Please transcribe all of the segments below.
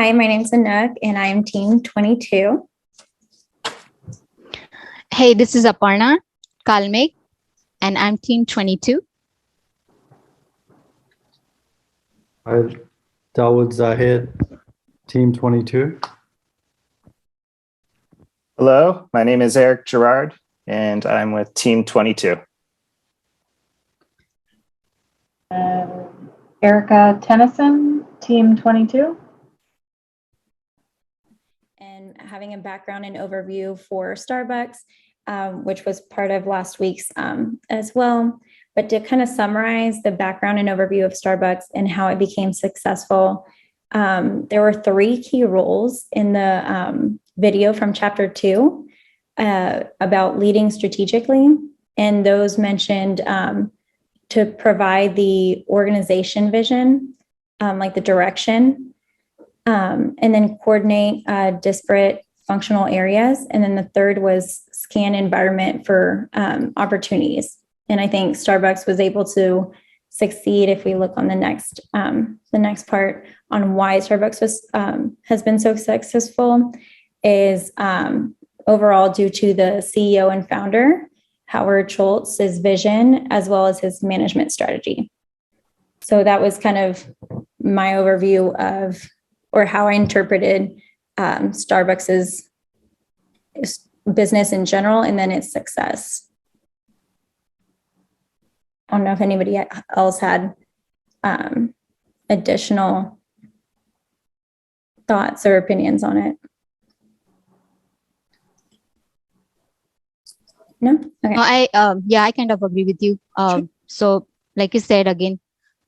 Hi, my name's Anouk, and I am Team 22. Hey, this is Aparna Kalmik, and I'm Team 22. Hi, Dawood Zahid, Team 22. Hello, my name is Eric Gerard, and I'm with Team 22. Erica Tennyson, Team 22. And having a background and overview for Starbucks, which was part of last week's as well. But to kind of summarize the background and overview of Starbucks and how it became successful, there were 3 key roles in the video from chapter 2 about leading strategically. And those mentioned to provide the organization vision, like the direction, and then coordinate disparate functional areas. And then the third was scan environment for opportunities. And I think Starbucks was able to succeed if we look on the next part on why Starbucks has been so successful is overall due to the CEO and founder, Howard Schultz's vision, as well as his management strategy. So that was kind of my overview of, or how I interpreted Starbucks's business in general, and then its success. I don't know if anybody else had additional thoughts or opinions on it. No? Okay. I kind of agree with you. Sure. So like you said, again,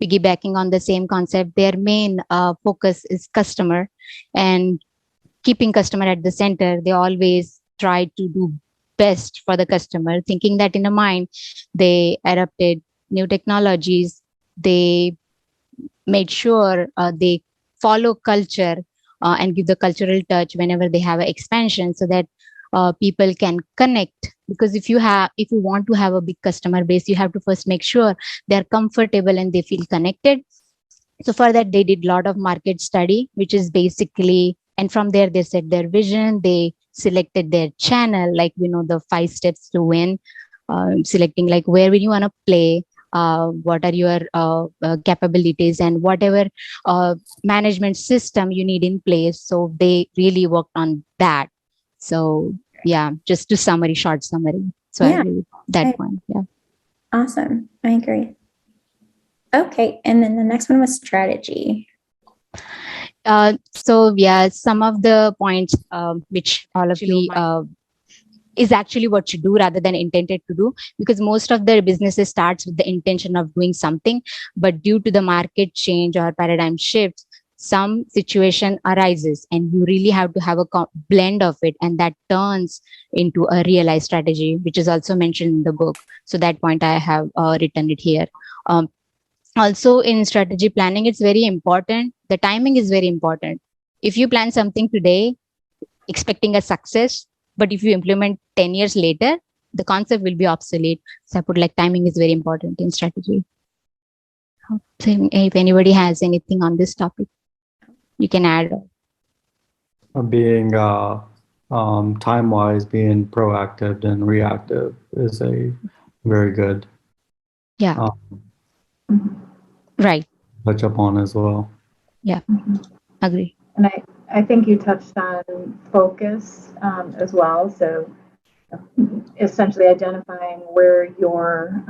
piggybacking on the same concept, their main focus is customer, and keeping customer at the center. They always try to do best for the customer, thinking that in a mind. They adopted new technologies. They made sure they follow culture and give the cultural touch whenever they have an expansion, so that people can connect. Because if you want to have a big customer base, you have to first make sure they're comfortable and they feel connected. So for that, they did a lot of market study, which is basically, and from there they set their vision. They selected their channel, like the 5 steps to win, selecting like where will you want to play, what are your capabilities, and whatever management system you need in place. So they really worked on that. So yeah, just to short summary. So Yeah. I agree with that one. Yeah. Awesome. I agree. Okay. And then the next one was strategy. So yeah, some of the points which all of me is actually what you do rather than intended to do, because most of the businesses starts with the intention of doing something, but due to the market change or paradigm shifts, some situation arises and you really have to have a blend of it, and that turns into a realized strategy, which is also mentioned in the book. So that point I have written it here. Also in strategy planning, it's very important. The timing is very important. If you plan something today expecting a success, but if you implement 10 years later, the concept will be obsolete. So I put like timing is very important in strategy. So if anybody has anything on this topic, you can add. Being time-wise, being proactive and reactive is a very good Right. touch upon as well. Yeah. Agree. And I think you touched on focus as well. So essentially identifying where your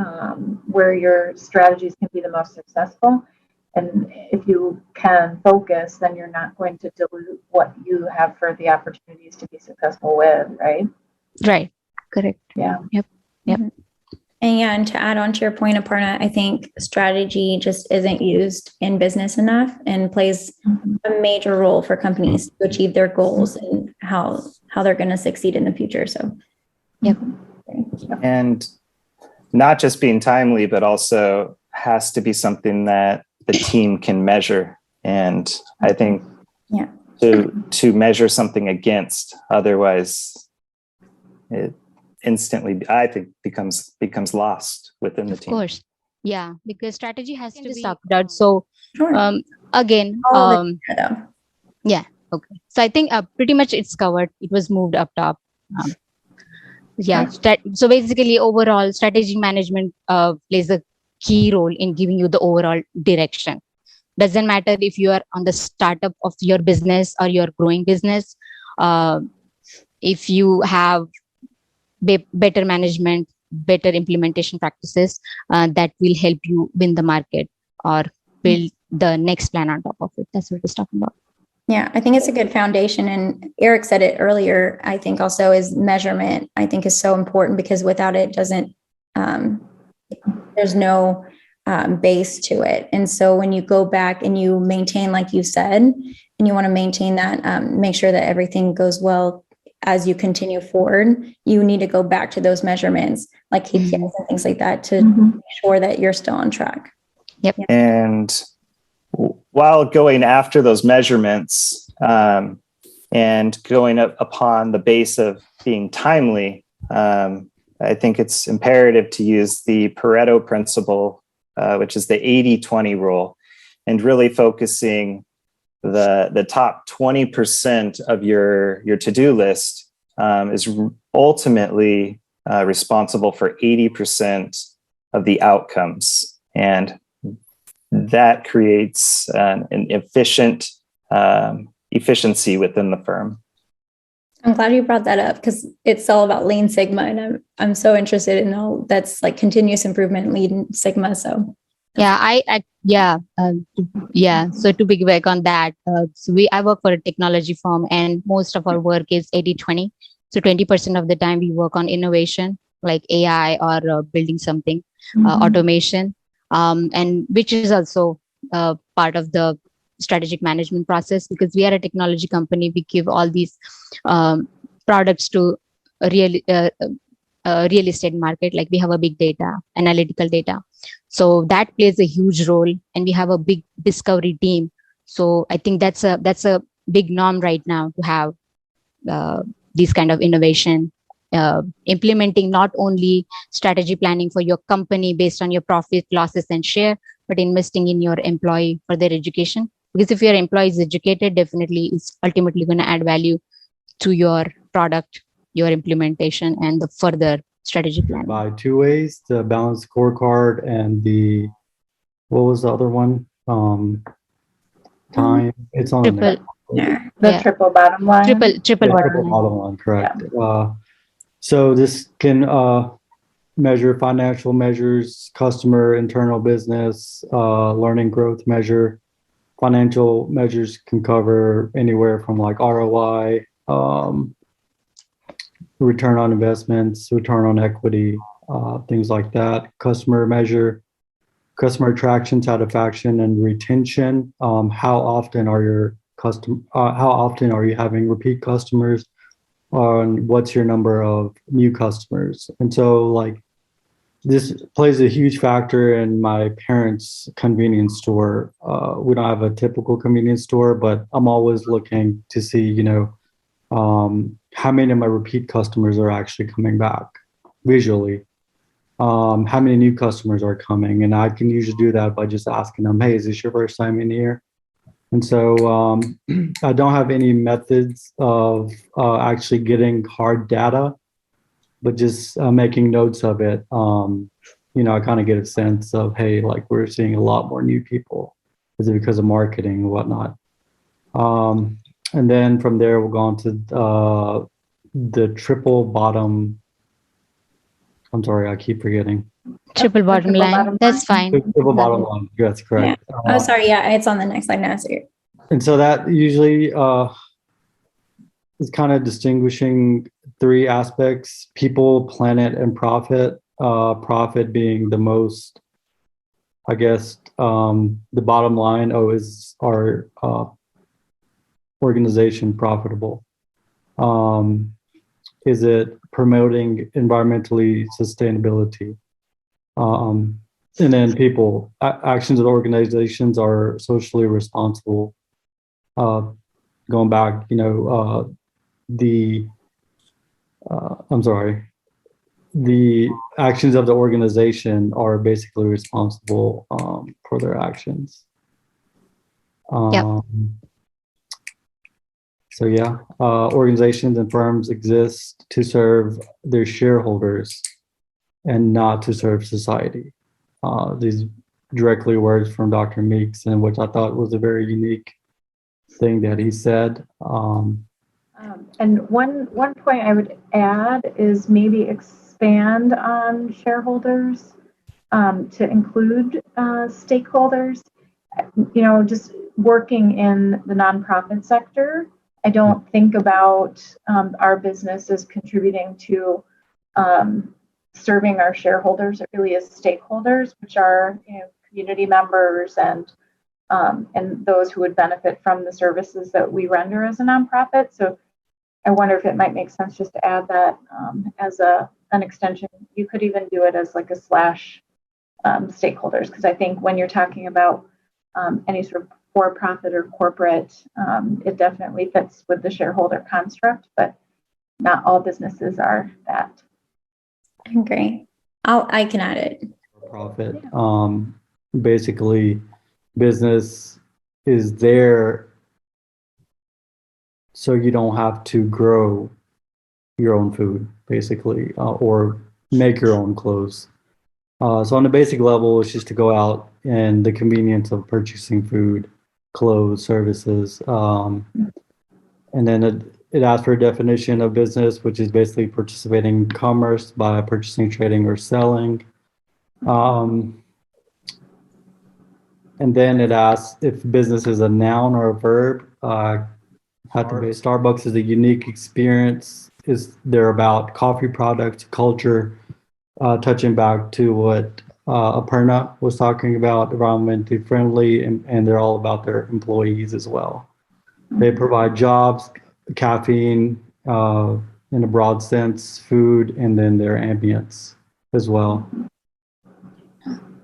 strategies can be the most successful. And if you can focus, then you're not going to dilute what you have for the opportunities to be successful with, right? Right. Correct. Yeah. Yep. And to add on to your point, Aparna, I think strategy just isn't used in business enough and plays a major role for companies to achieve their goals and how they're going to succeed in the future. So, yep. And not just being timely, but also has to be something that the team can measure. And I think to measure something against, otherwise it instantly, I think, becomes lost within the team. Of course. Yeah, because strategy has to be sucked out. So sure. again, Okay. So I think pretty much it's covered. It was moved up top. Um, yeah. So basically, overall, strategic management plays a key role in giving you the overall direction. Doesn't matter if you are on the startup of your business or your growing business. If you have better management, better implementation practices, that will help you win the market or build the next plan on top of it. That's what we're talking about. Yeah, I think it's a good foundation. And Eric said it earlier, I think also is measurement, I think is so important, because without it doesn't, there's no base to it. And so when you go back and you maintain, like you said, and you want to maintain that, make sure that everything goes well as you continue forward, you need to go back to those measurements like KPIs and things like that to make sure that you're still on track. Yep. And while going after those measurements and going up upon the base of being timely, I think it's imperative to use the Pareto principle, which is the 80-20 rule, and really focusing the top 20% of your to-do list is ultimately responsible for 80% of the outcomes. And that creates an efficient efficiency within the firm. I'm glad you brought that up, because it's all about Lean Sigma, and I'm so interested in all that's like continuous improvement, Lean Sigma. So yeah, So to piggyback on that, I work for a technology firm, and most of our work is 80-20. So 20% of the time we work on innovation, like AI or building something, automation, and which is also part of the strategic management process, because we are a technology company. We give all these products to a real estate market. Like we have a big data, analytical data. So that plays a huge role, and we have a big discovery team. So I think that's a big norm right now to have these kind of innovation, implementing not only strategy planning for your company based on your profit, losses, and share, but investing in your employee for their education. Because if your employee is educated, definitely it's ultimately going to add value to your product, your implementation, and the further strategy plan. By two ways: the balanced scorecard and what was the other one? Time. It's on triple. The triple bottom line. Triple bottom line. Correct. Yeah. So this can measure financial measures, customer, internal business, learning growth measure. Financial measures can cover anywhere from like ROI, return on investments, return on equity, things like that. Customer measure, customer attraction, satisfaction, and retention. How often are you having repeat customers? What's your number of new customers? And so like this plays a huge factor in my parents' convenience store. We don't have a typical convenience store, but I'm always looking to see, how many of my repeat customers are actually coming back visually. How many new customers are coming? And I can usually do that by just asking them, hey, is this your first time in here? And so I don't have any methods of actually getting hard data, but just making notes of it. I kind of get a sense of, hey, like we're seeing a lot more new people. Is it because of marketing and whatnot? And then from there, we'll go on to the triple bottom. I'm sorry, I keep forgetting. Triple bottom line. That's fine. Triple bottom line. That's correct. Yeah. Sorry. Yeah, it's on the next slide now. So and so that usually is kind of distinguishing three aspects: people, planet, and profit. Profit being the most, I guess, the bottom line. Is our organization profitable? Is it promoting environmentally sustainability? And then people, actions of the organizations are socially responsible. Going back, the actions of the organization are basically responsible for their actions. So yeah, organizations and firms exist to serve their shareholders and not to serve society. These directly words from Dr. Meeks, and which I thought was a very unique thing that he said. And one point I would add is maybe expand on shareholders to include stakeholders. You know, just working in the nonprofit sector, I don't think about our business as contributing to serving our shareholders. It really is stakeholders, which are, you know, community members and those who would benefit from the services that we render as a nonprofit. So I wonder if it might make sense just to add that as an extension. You could even do it as like a slash stakeholders, because I think when you're talking about any sort of for-profit or corporate, it definitely fits with the shareholder construct, but not all businesses are that. Great. I can add it. Profit. Basically, business is there so you don't have to grow your own food, basically, or make your own clothes. So on the basic level, it's just to go out and the convenience of purchasing food, clothes, services. And then it asks for a definition of business, which is basically participating in commerce by purchasing, trading, or selling. And then it asks if business is a noun or a verb. Starbucks is a unique experience. They're about coffee products, culture, touching back to what Aparna was talking about, environmentally friendly, and they're all about their employees as well. They provide jobs, caffeine in a broad sense, food, and then their ambience as well.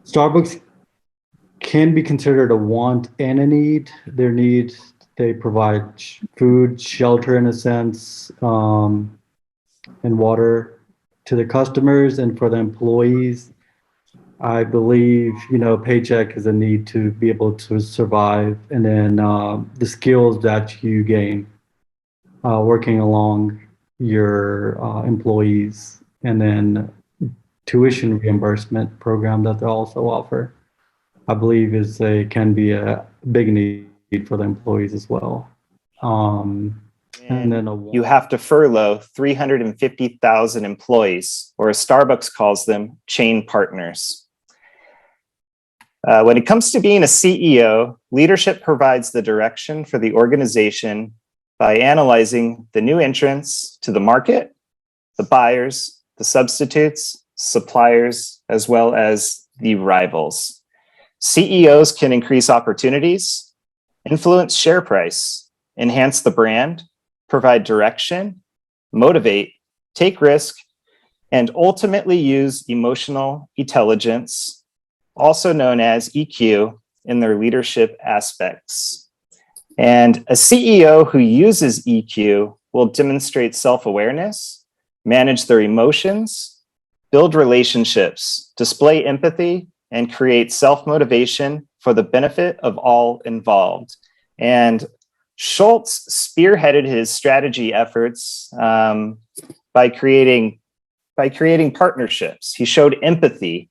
Starbucks can be considered a want and a need. Their need, they provide food, shelter in a sense, and water to the customers, and for the employees, I believe, you know, paycheck is a need to be able to survive, and then the skills that you gain working along your employees, and then tuition reimbursement program that they also offer, I believe can be a big need for the employees as well. And then you have to furlough 350,000 employees, or as Starbucks calls them, chain partners. When it comes to being a CEO, leadership provides the direction for the organization by analyzing the new entrants to the market, the buyers, the substitutes, suppliers, as well as the rivals. CEOs can increase opportunities, influence share price, enhance the brand, provide direction, motivate, take risk, and ultimately use emotional intelligence, also known as EQ, in their leadership aspects. And a CEO who uses EQ will demonstrate self-awareness, manage their emotions, build relationships, display empathy, and create self-motivation for the benefit of all involved. And Schultz spearheaded his strategy efforts by creating partnerships. He showed empathy.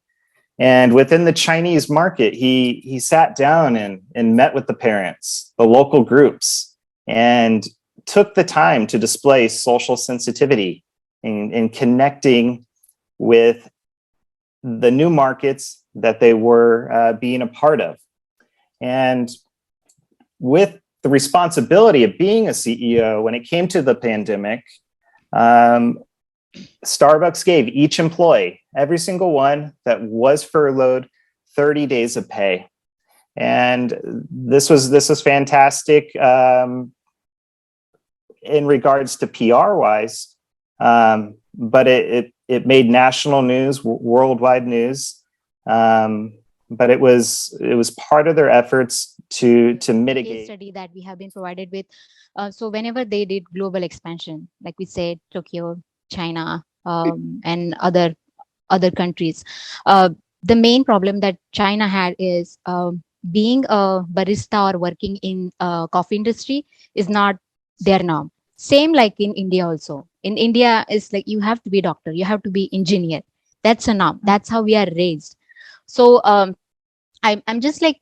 And within the Chinese market, he sat down and met with the parents, the local groups, and took the time to display social sensitivity in connecting with the new markets that they were being a part of. And with the responsibility of being a CEO, when it came to the pandemic, Starbucks gave each employee, every single one that was furloughed, 30 days of pay. And this was fantastic in regards to PR wise, but it made national news, worldwide news. But it was part of their efforts to mitigate. Case study that we have been provided with. So whenever they did global expansion, like we said, Tokyo, China, and other countries, the main problem that China had is being a barista or working in coffee industry is not their norm. Same like in India also. In India, it's like you have to be a doctor, you have to be engineer. That's a norm. That's how we are raised. So I'm just like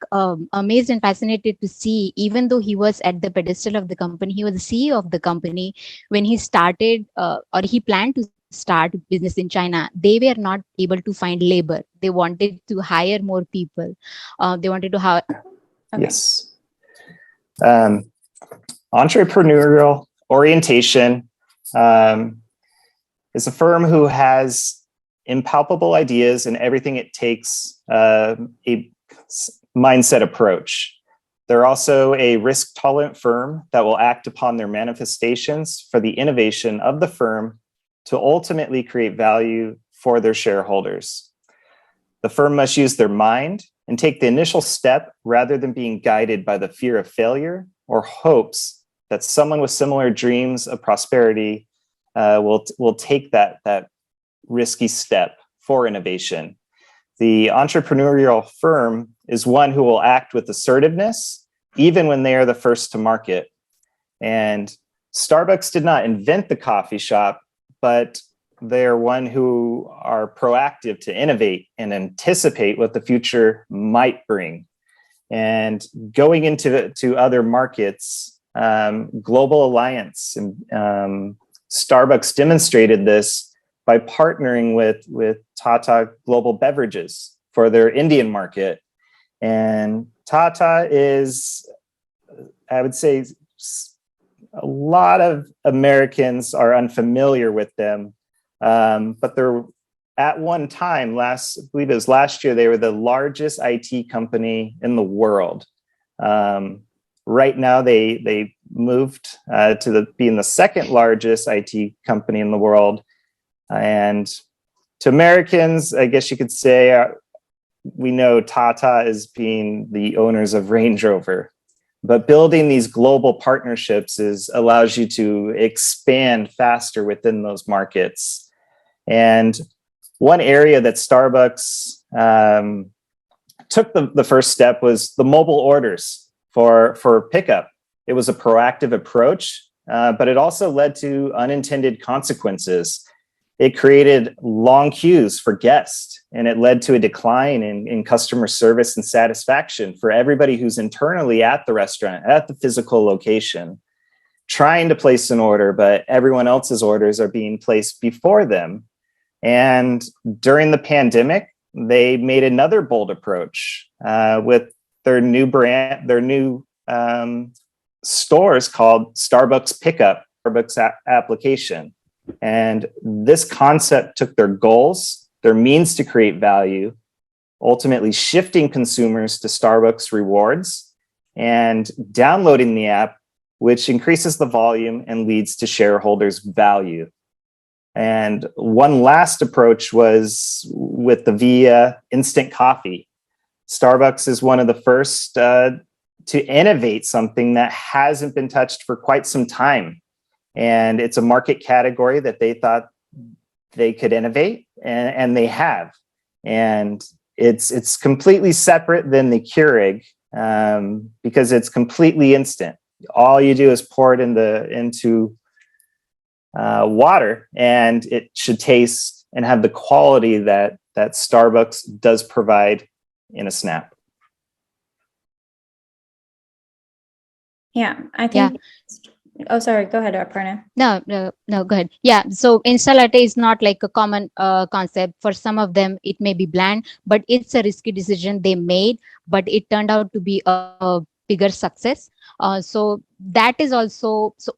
amazed and fascinated to see, even though he was at the pedestal of the company, he was the CEO of the company when he started or he planned to start business in China. They were not able to find labor. They wanted to hire more people. They wanted to hire. Okay. Yes. Entrepreneurial orientation is a firm who has impalpable ideas and everything it takes a mindset approach. They're also a risk-tolerant firm that will act upon their manifestations for the innovation of the firm to ultimately create value for their shareholders. The firm must use their mind and take the initial step rather than being guided by the fear of failure or hopes that someone with similar dreams of prosperity will take that risky step for innovation. The entrepreneurial firm is one who will act with assertiveness, even when they are the first to market. And Starbucks did not invent the coffee shop, but they're one who are proactive to innovate and anticipate what the future might bring. And going into other markets, Global Alliance and Starbucks demonstrated this by partnering with Tata Global Beverages for their Indian market. And Tata is, I would say, a lot of Americans are unfamiliar with them, but they're at one time, I believe it was last year, they were the largest IT company in the world. Right now, they moved to being the second largest IT company in the world. And to Americans, I guess you could say, we know Tata as being the owners of Range Rover, but building these global partnerships allows you to expand faster within those markets. And one area that Starbucks took the first step was the mobile orders for pickup. It was a proactive approach, but it also led to unintended consequences. It created long queues for guests, and it led to a decline in customer service and satisfaction for everybody who's internally at the restaurant, at the physical location, trying to place an order, but everyone else's orders are being placed before them. And during the pandemic, they made another bold approach with their new brand, their new stores called Starbucks Pickup, Starbucks application. And this concept took their goals, their means to create value, ultimately shifting consumers to Starbucks rewards and downloading the app, which increases the volume and leads to shareholders' value. And one last approach was with the Via instant coffee. Starbucks is one of the first to innovate something that hasn't been touched for quite some time. And it's a market category that they thought they could innovate, and they have. And it's completely separate than the Keurig because it's completely instant. All you do is pour it into water, and it should taste and have the quality that Starbucks does provide in a snap. Yeah, I think. Oh, sorry. Go ahead, Aparna. No, go ahead. Yeah. So Insta Latte is not like a common concept. For some of them, it may be bland, but it's a risky decision they made, but it turned out to be a bigger success. So that is also, so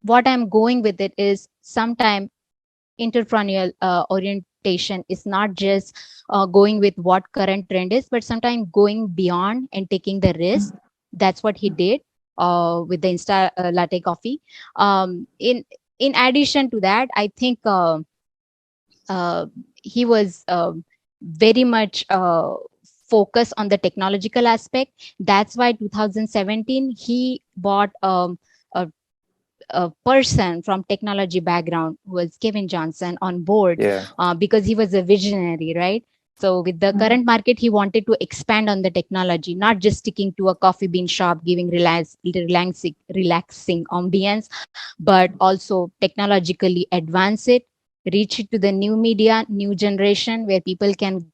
what I'm going with it is sometimes entrepreneurial orientation is not just going with what current trend is, but sometimes going beyond and taking the risk. That's what he did with the Insta Latte coffee. In addition to that, I think he was very much focused on the technological aspect. That's why 2017 he bought a person from technology background, who was Kevin Johnson, on board, because he was a visionary, right? So with the current market, he wanted to expand on the technology, not just sticking to a coffee bean shop, giving relaxing ambience, but also technologically advance it, reach it to the new media, new generation, where people can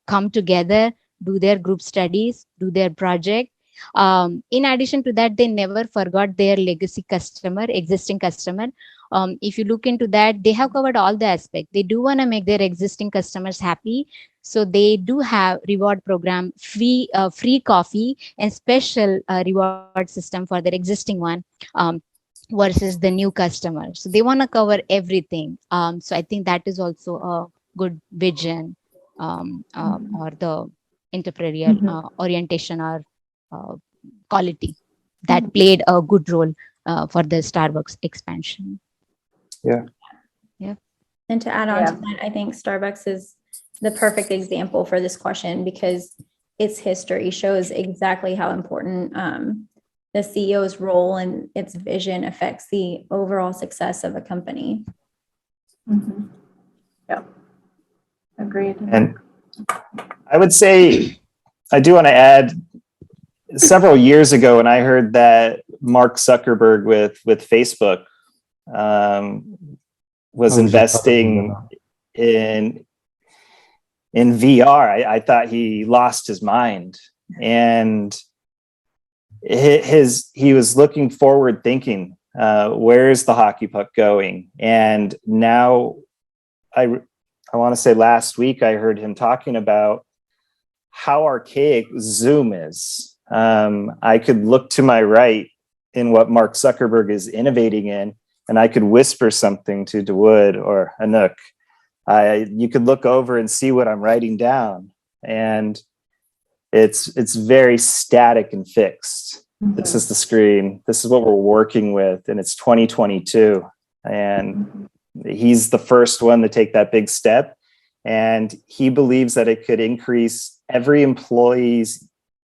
come together, do their group studies, do their project. In addition to that, they never forgot their legacy customer, existing customer. If you look into that, they have covered all the aspects. They do want to make their existing customers happy, so they do have reward program, free coffee, and special reward system for their existing one, versus the new customer. So they want to cover everything. So I think that is also a good vision, or the entrepreneurial orientation, or quality that played a good role for the Starbucks expansion. Yeah. Yeah. And to add on to that, I think Starbucks is the perfect example for this question, because its history shows exactly how important the CEO's role and its vision affects the overall success of a company. Yeah, agreed. And I would say, I do want to add, several years ago when I heard that Mark Zuckerberg with Facebook was investing in VR, I thought he lost his mind. And he was looking forward, thinking, where's the hockey puck going? And now I want to say last week I heard him talking about how archaic Zoom is. I could look to my right in what Mark Zuckerberg is innovating in, and I could whisper something to DeWood or Anouk. You could look over and see what I'm writing down, and it's very static and fixed. This is the screen. This is what we're working with, and it's 2022, and he's the first one to take that big step, and he believes that it could increase every employee's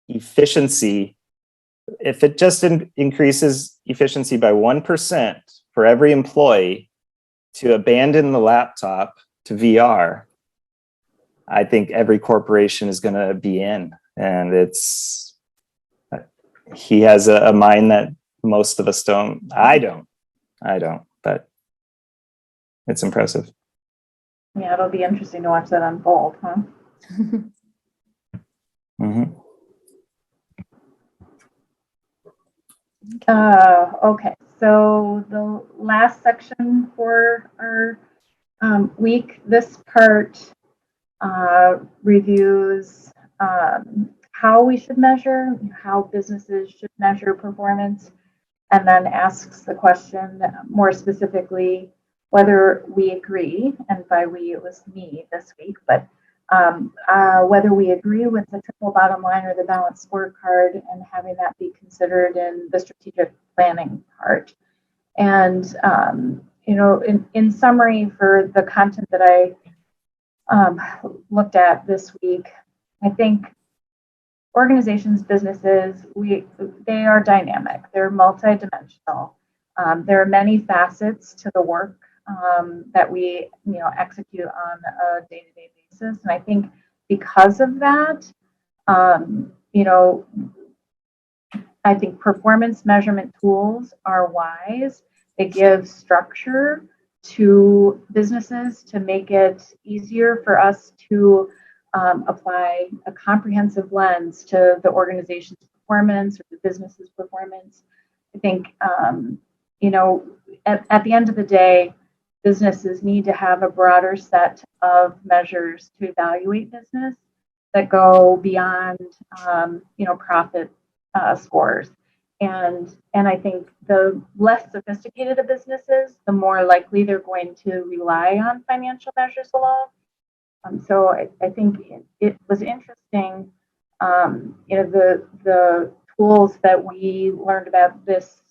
efficiency. If it just increases efficiency by 1% for every employee to abandon the laptop to VR, I think every corporation is going to be in. And he has a mind that most of us don't. I don't, but it's impressive. Yeah, it'll be interesting to watch that unfold, huh? Okay, so the last section for our week, this part reviews how we should measure, how businesses should measure performance, and then asks the question more specifically whether we agree, and by we it was me this week, but whether we agree with the triple bottom line or the balanced scorecard, and having that be considered in the strategic planning part. And in summary, for the content that I looked at this week, I think organizations, businesses, they are dynamic. They're multidimensional. There are many facets to the work that we execute on a day-to-day basis, and I think because of that, I think performance measurement tools are wise. They give structure to businesses to make it easier for us to apply a comprehensive lens to the organization's performance or the business's performance. I think, at the end of the day, businesses need to have a broader set of measures to evaluate business that go beyond, profit scores. And I think the less sophisticated a business is, the more likely they're going to rely on financial measures alone. So I think it was interesting, the tools that we learned about this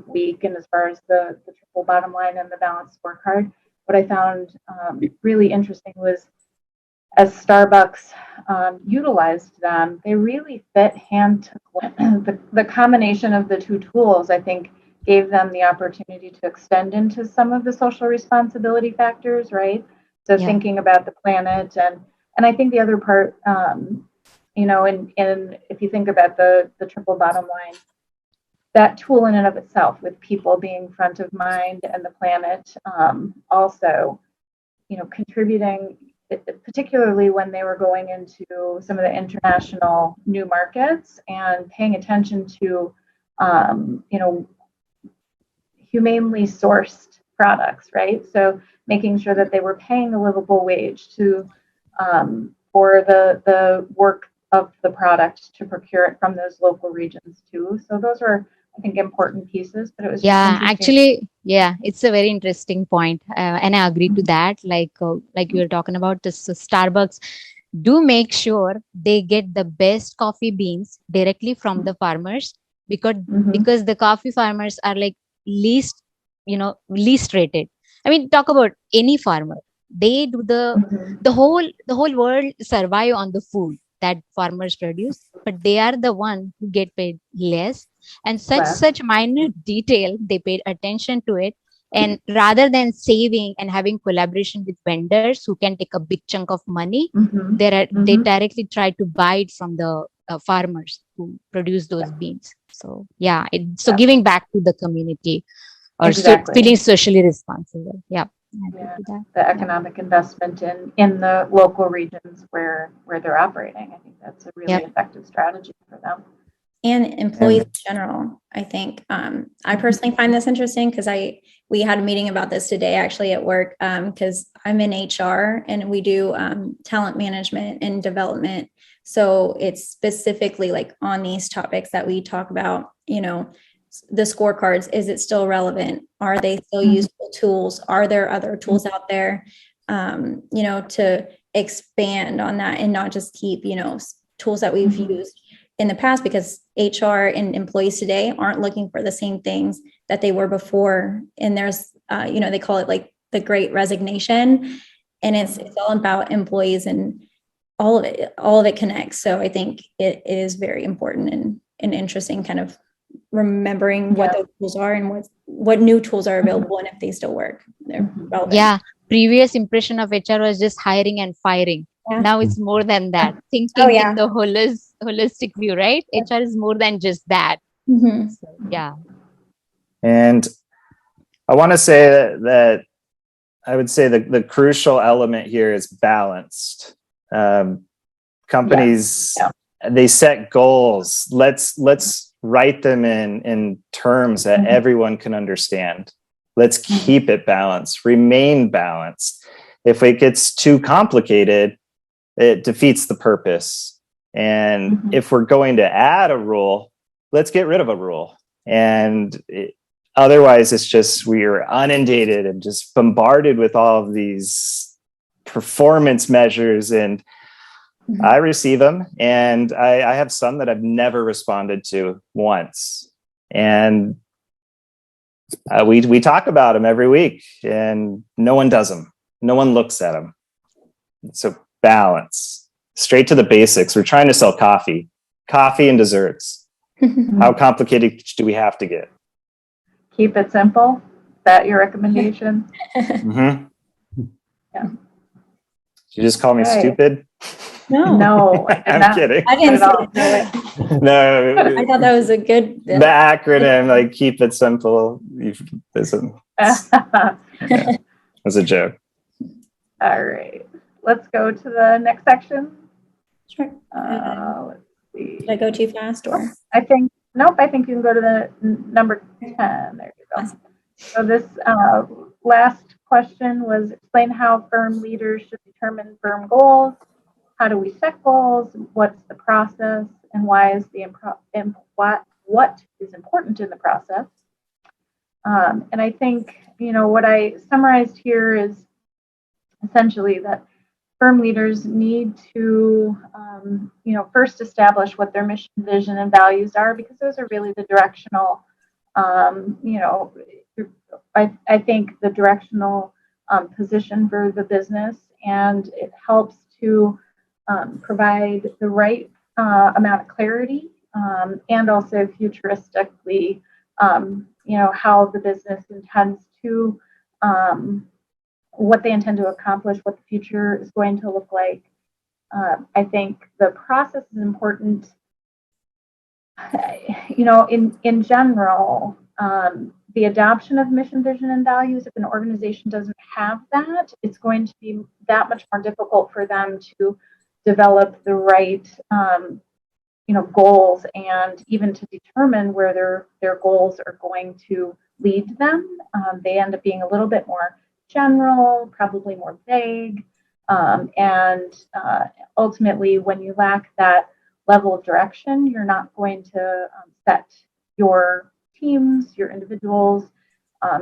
week, and as far as the triple bottom line and the balanced scorecard, what I found really interesting was, as Starbucks utilized them, they really fit hand to glove. The combination of the two tools, I think, gave them the opportunity to extend into some of the social responsibility factors, right? So thinking about the planet and And I think the other part, you know, and if you think about the triple bottom line, that tool in and of itself, with people being front of mind and the planet, also, you know, contributing, particularly when they were going into some of the international new markets and paying attention to, you know, humanely sourced products, right? So making sure that they were paying a livable wage to for the work of the product to procure it from those local regions too. So those are, I think, important pieces. But it was actually, it's a very interesting point, and I agree to that. Like you were talking about this, Starbucks do make sure they get the best coffee beans directly from the farmers, because the coffee farmers are like least rated. I mean, talk about any farmer. They do the whole world survive on the food that farmers produce, but they are the one who get paid less. And such minute detail, they paid attention to it. And rather than saving and having collaboration with vendors who can take a big chunk of money, they directly try to buy it from the farmers who produce those beans. So giving back to the community, or feeling socially responsible. The economic investment in the local regions where they're operating. I think that's a really effective strategy for them. And employees in general, I think. I personally find this interesting because we had a meeting about this today actually at work, because I'm in HR and we do talent management and development. So it's specifically like on these topics that we talk about, you know, the scorecards. Is it still relevant? Are they still useful tools? Are there other tools out there, you know, to expand on that and not just keep, you know, tools that we've used in the past, because HR and employees today aren't looking for the same things that they were before. And there's, you know, they call it like the Great Resignation, and it's all about employees, and all of it connects. So I think it is very important and interesting, kind of remembering what those tools are and what new tools are available, and if they still work. They're relevant. Previous impression of HR was just hiring and firing. Now it's more than that. Thinking in the holistic view, right? HR is more than just that. So, and I want to say that I would say the crucial element here is balanced. Companies, they set goals. Let's write them in terms that everyone can understand. Let's keep it balanced, remain balanced. If it gets too complicated, it defeats the purpose. And if we're going to add a rule, let's get rid of a rule. And otherwise, it's just, we are inundated and just bombarded with all of these performance measures. And I receive them, and I have some that I've never responded to once. And we talk about them every week, and no one does them. No one looks at them. So balance, straight to the basics. We're trying to sell coffee and desserts. How complicated do we have to get? Keep it simple. Is that your recommendation? Yeah. Did you just call me stupid? No, I'm kidding. I didn't say it. No, I thought that was a good. The acronym, like, keep it simple. That's a joke. All right, let's go to the next section. Sure. Let's see. Did I go too fast, or? I think you can go to the number 10. There you go. Awesome. So this last question was, explain how firm leaders should determine firm goals. How do we set goals? What's the process, and why is what is important in the process? And I think, you know, what I summarized here is essentially that firm leaders need to, you know, first establish what their mission, vision, and values are, because those are really the directional, you know, I think the directional position for the business, and it helps to provide the right amount of clarity, and also futuristically, you know, how the business intends to, what they intend to accomplish, what the future is going to look like, I think the process is important. You know, in general, the adoption of mission, vision, and values, if an organization doesn't have that, it's going to be that much more difficult for them to develop the right, you know, goals, and even to determine where their goals are going to lead them. They end up being a little bit more general, probably more vague, and ultimately, when you lack that level of direction, you're not going to set your teams, your individuals,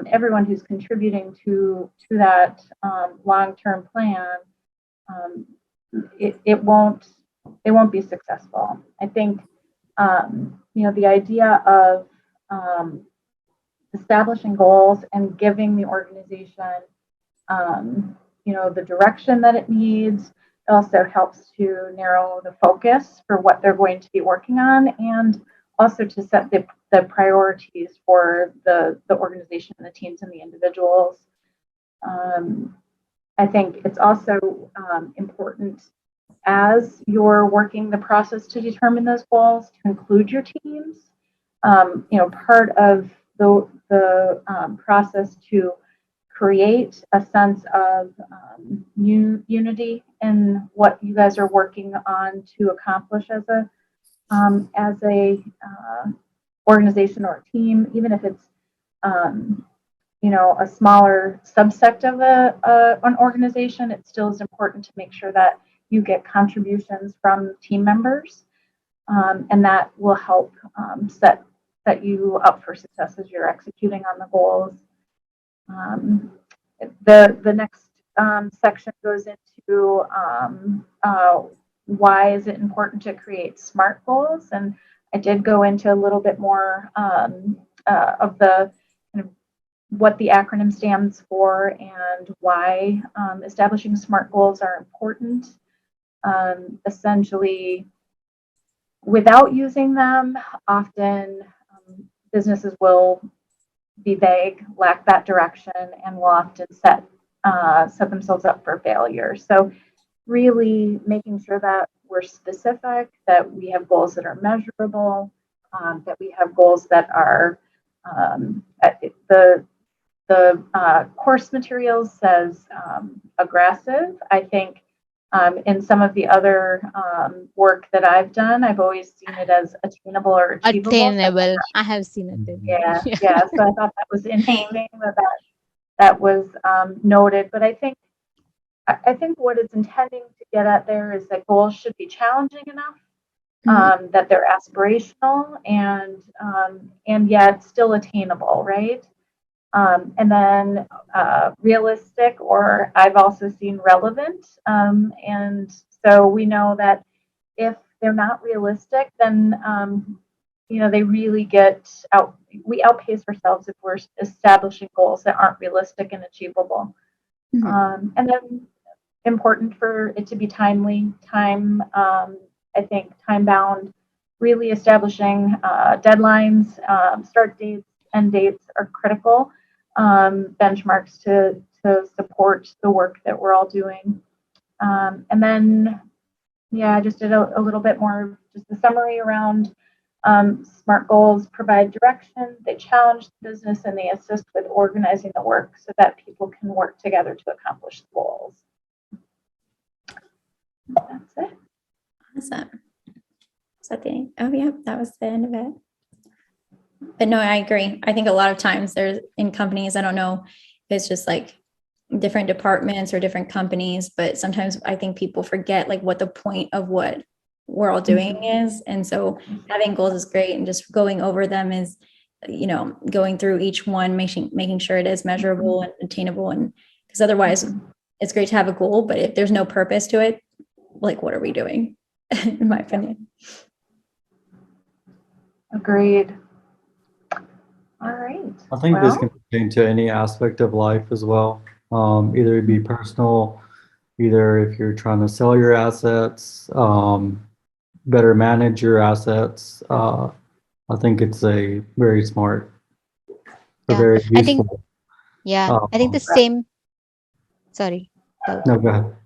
everyone who's contributing to that long-term plan. It won't be successful. I think you know, the idea of establishing goals and giving the organization you know, the direction that it needs. It also helps to narrow the focus for what they're going to be working on, and also to set the priorities for the organization, the teams, and the individuals. I think it's also important, as you're working the process to determine those goals, to include your teams. You know, part of the process to create a sense of unity in what you guys are working on to accomplish as a organization or a team, even if it's you know, a smaller subsect of an organization. It still is important to make sure that you get contributions from team members, and that will help set you up for success as you're executing on the goals. The next section goes into why is it important to create SMART goals, and I did go into a little bit more of the kind of what the acronym stands for and why establishing SMART goals are important. Essentially, without using them, often businesses will be vague, lack that direction, and will often set themselves up for failure. So really making sure that we're specific, that we have goals that are measurable, that we have goals that are the course materials says aggressive. I think in some of the other work that I've done, I've always seen it as attainable or achievable. Attainable. I have seen it. Yeah. So I thought that was interesting that was noted. But I think what it's intending to get at there is that goals should be challenging enough, that they're aspirational and yet still attainable, right? And then realistic, or I've also seen relevant. And so we know that if they're not realistic, then you know, they really we outpace ourselves if we're establishing goals that aren't realistic and achievable. And then important for it to be timely, I think time bound, really establishing deadlines, start dates, end dates are critical benchmarks to support the work that we're all doing. And then, I just did a little bit more, just a summary around SMART goals provide direction, they challenge the business, and they assist with organizing the work so that people can work together to accomplish the goals. That's it. Awesome. So that was the end of it. But no, I agree. I think a lot of times there's in companies, I don't know if it's just like different departments or different companies, but sometimes I think people forget like what the point of what we're all doing is. And so having goals is great, and just going over them is, you know, going through each one, making sure it is measurable and attainable. And because otherwise it's great to have a goal, but if there's no purpose to it, like what are we doing? In my opinion. Agreed. All right. I think this can pertain to any aspect of life as well. Either it be personal, either if you're trying to sell your assets, better manage your assets. I think it's a very smart, very useful. I think the same. Sorry. No, go ahead.